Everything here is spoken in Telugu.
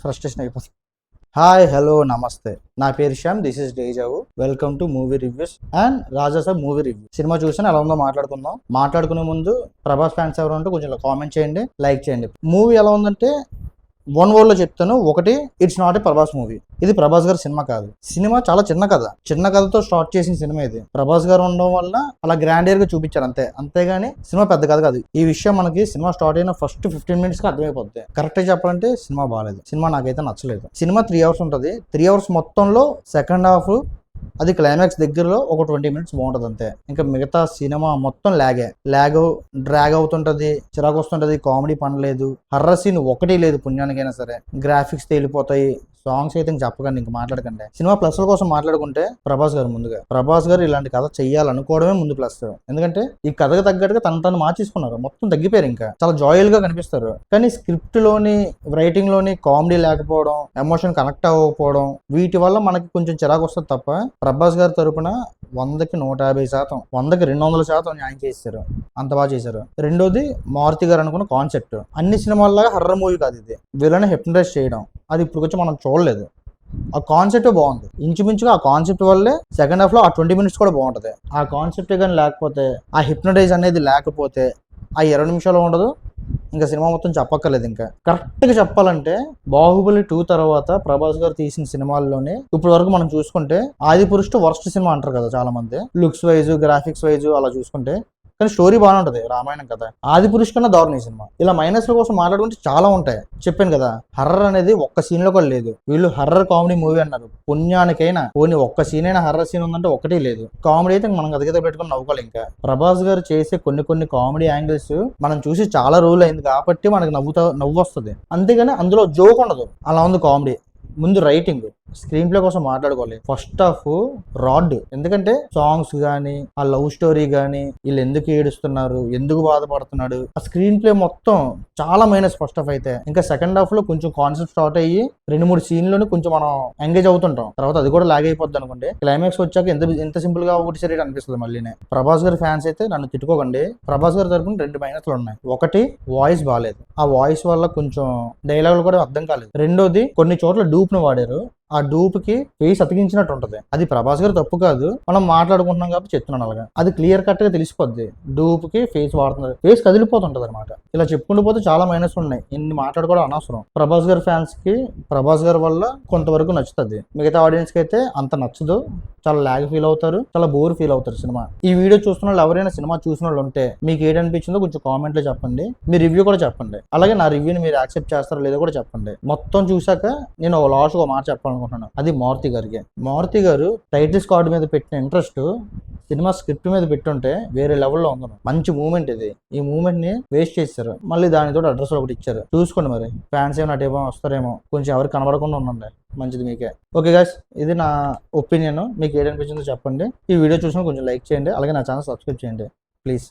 ఫ్రస్ట్రేషన్ అయిపోతుంది. హాయ్ హలో నమస్తే, నా పేరు Shyam, this is deja vu. Welcome to movie reviews and Rajasaab movie review. సినిమా చూసాను, ఎలా ఉందో మాట్లాడుకుందాం. మాట్లాడుకునే ముందు ప్రభాస్ ఫ్యాన్స్ ఎవరు ఉంటే కొంచెం కామెంట్ చేయండి, లైక్ చేయండి. మూవీ ఎలా ఉందంటే వన్ వర్డ్ లో చెప్తాను. ఒకటి, it's not a Prabhas movie. ఇది ప్రభాస్ గారి సినిమా కాదు. సినిమా చాలా చిన్న కథతో స్టార్ట్ చేసిన సినిమా ఇది. ప్రభాస్ గారు ఉండడం వల్ల అలా గ్రాండియర్ గా చూపించారు అంతే, అంతేగాని సినిమా పెద్ద కథ కాదు. ఈ విషయం మనకి సినిమా స్టార్ట్ అయిన ఫస్ట్ 15 minutes కి అర్థమైపోద్ది. కరెక్ట్ గా చెప్పాలంటే సినిమా బాగాలేదు, సినిమా నాకైతే నచ్చలేదు. సినిమా 3 hours ఉంటుంది. 3 hours మొత్తంలో సెకండ్ హాఫ్, అది క్లైమాక్స్ దగ్గరలో ఒక 20 minutes బాగుంటుంది అంతే. ఇంకా మిగతా సినిమా మొత్తం డ్రాగ్ అవుతుంటది, చిరాకు వస్తుంటది, కామెడీ పనిలేదు, హర్రర్ సీన్ ఒకటి లేదు పుణ్యానికైనా సరే. గ్రాఫిక్స్ తేలిపోతాయి, సాంగ్స్ అయితే చెప్పకండి, ఇంక మాట్లాడకండి. సినిమా ప్లస్ల కోసం మాట్లాడుకుంటే ప్రభాస్ గారు ఇలాంటి కథ చెయ్యాలనుకోవడమే ముందు ప్లస్. ఎందుకంటే ఈ కథకు తగ్గట్టుగా తను మార్చేసుకున్నారు, మొత్తం తగ్గిపోయారు, ఇంకా చాలా జాయల్ గా కనిపిస్తారు. కానీ స్క్రిప్ట్ లోని, రైటింగ్ లోని కామెడీ లేకపోవడం, ఎమోషన్ కనెక్ట్ అవ్వకపోవడం, వీటి వల్ల మనకి కొంచెం చిరాకు వస్తుంది తప్ప ప్రభాస్ గారి తరపున 100కి 150%, 100కి 200% న్యాయం చేశారు. అంత బాగా చేశారు. రెండోది, మారుతి గారు అనుకున్న కాన్సెప్ట్ అన్ని సినిమాల్లాగా హర్రర్ మూవీ కాదు ఇది. వీళ్ళని హిప్నటైజ్ చేయడం, అది ఇప్పుడు వచ్చి మనం చూడలేదు. ఆ కాన్సెప్ట్ బాగుంది. ఇంచుమించుగా ఆ కాన్సెప్ట్ వల్లే సెకండ్ హాఫ్ లో ఆ 20 minutes కూడా బాగుంటది. ఆ కాన్సెప్ట్ కానీ లేకపోతే, ఆ హిప్నటైజ్ అనేది లేకపోతే, ఆ 20 నిమిషాలు ఉండదు, ఇంకా సినిమా మొత్తం చెప్పక్కర్లేదు. ఇంకా కరెక్ట్ గా చెప్పాలంటే బాహుబలి 2 తర్వాత ప్రభాస్ గారు తీసిన సినిమాల్లోనే ఇప్పటి వరకు మనం చూసుకుంటే ఆదిపురుష్ వర్స్ట్ సినిమా అంటారు కదా చాలా మంది, లుక్స్ వైజ్, గ్రాఫిక్స్ వైజ్ అలా చూసుకుంటే. కానీ స్టోరీ బాగానే ఉంటుంది, రామాయణం కథ. ఆదిపురుష్ కన్నా దారుణ ఈ సినిమా. ఇలా మైనస్ల కోసం మాట్లాడుకుంటే చాలా ఉంటాయి. చెప్పాను కదా, హర్రర్ అనేది ఒక్క సీన్ లో కూడా లేదు. వీళ్ళు హర్రర్ కామెడీ మూవీ అన్నారు, పుణ్యానికైనా పోనీ ఒక్క సీన్ అయినా హర్రర్ సీన్ ఉందంటే ఒకటి లేదు. కామెడీ అయితే మనం గదగద పెట్టుకుని నవ్వుకోవాలి. ఇంకా ప్రభాస్ గారు చేసే కొన్ని కామెడీ యాంగిల్స్ మనం చూసి చాలా రోజులు అయింది కాబట్టి మనకి నవ్వు వస్తుంది, అంతేగాని అందులో జోక్ ఉండదు. అలా ఉంది కామెడీ. ముందు రైటింగ్, స్క్రీన్ ప్లే కోసం మాట్లాడుకోవాలి. ఫస్ట్ హాఫ్ రాడ్, ఎందుకంటే సాంగ్స్ గానీ, ఆ లవ్ స్టోరీ గానీ, వీళ్ళు ఎందుకు ఏడుస్తున్నారు, ఎందుకు బాధపడుతున్నాడు, ఆ స్క్రీన్ ప్లే మొత్తం చాలా మైనస్ ఫస్ట్ హాఫ్ అయితే. ఇంకా సెకండ్ హాఫ్ లో కొంచెం కాన్సెప్ట్ స్టార్ట్ అయ్యి 2-3 సీన్లోనే కొంచెం మనం ఎంగేజ్ అవుతుంటాం. తర్వాత అది కూడా లాగ్ అయిపోద్ది అనుకోండి. క్లైమాక్స్ వచ్చాక ఎంత సింపుల్ గా ఒకటి సరే అనిపిస్తుంది మళ్ళీనే. ప్రభాస్ గారి ఫ్యాన్స్ అయితే నన్ను తిట్టుకోకండి, ప్రభాస్ గారి తరపున 2 మైనస్లు ఉన్నాయి. ఒకటి, వాయిస్ బాగాలేదు, ఆ వాయిస్ వల్ల కొంచెం డైలాగులు కూడా అర్థం కాలేదు. రెండోది, కొన్ని చోట్ల డూప్ ను వాడారు, ఆ డూప్ కి ఫేస్ అతికించినట్టు ఉంటది. అది ప్రభాస్ గారు తప్పు కాదు, మనం మాట్లాడుకుంటున్నాం కాబట్టి చెప్తున్నాను. అలాగా అది క్లియర్ కట్ గా తెలిసిపోద్ది. డూప్ కి ఫేస్ వాడుతున్నారు, ఫేస్ కదిలిపోతుంటది అనమాట. ఇలా చెప్పుకుంటూ పోతే చాలా మైనస్ ఉన్నాయి, ఇన్ని మాట్లాడుకోవడం అనవసరం. ప్రభాస్ గారి ఫ్యాన్స్ కి ప్రభాస్ గారి వల్ల కొంతవరకు నచ్చుతుంది, మిగతా ఆడియన్స్ కి అయితే అంత నచ్చదు. చాలా లాగ్ ఫీల్ అవుతారు, చాలా బోర్ ఫీల్ అవుతారు సినిమా. ఈ వీడియో చూస్తున్న వాళ్ళు ఎవరైనా సినిమా చూసిన వాళ్ళు ఉంటే మీకు ఏదనిపించిందో కొంచెం కామెంట్ లో చెప్పండి, మీ రివ్యూ కూడా చెప్పండి. అలాగే నా రివ్యూని మీరు యాక్సెప్ట్ చేస్తారో లేదో కూడా చెప్పండి. మొత్తం చూసాక నేను లాస్ట్ ఒక మాట చెప్పాలనుకుంటున్నాను, అది మారుతి గారు టైటిల్స్ కార్డు మీద పెట్టిన ఇంట్రెస్ట్ సినిమా స్క్రిప్ట్ మీద పెట్టుంటే వేరే లెవెల్లో ఉంది. మంచి మూమెంట్ ఇది, ఈ మూమెంట్ ని వేస్ట్ చేశారు. మళ్ళీ దానితో అడ్రస్ ఒకటి ఇచ్చారు, చూసుకోండి. మరి ఫ్యాన్స్ ఏమైనా అటేమో వస్తారేమో, కొంచెం ఎవరికి కనబడకుండా ఉండండి, మంచిది మీకే. ఓకే గైస్, ఇది నా ఒపీనియన్. మీకు ఏదనిపించిందో చెప్పండి. ఈ వీడియో చూసిన కొంచెం లైక్ చేయండి, అలాగే నా ఛానల్ సబ్స్క్రైబ్ చేయండి ప్లీజ్.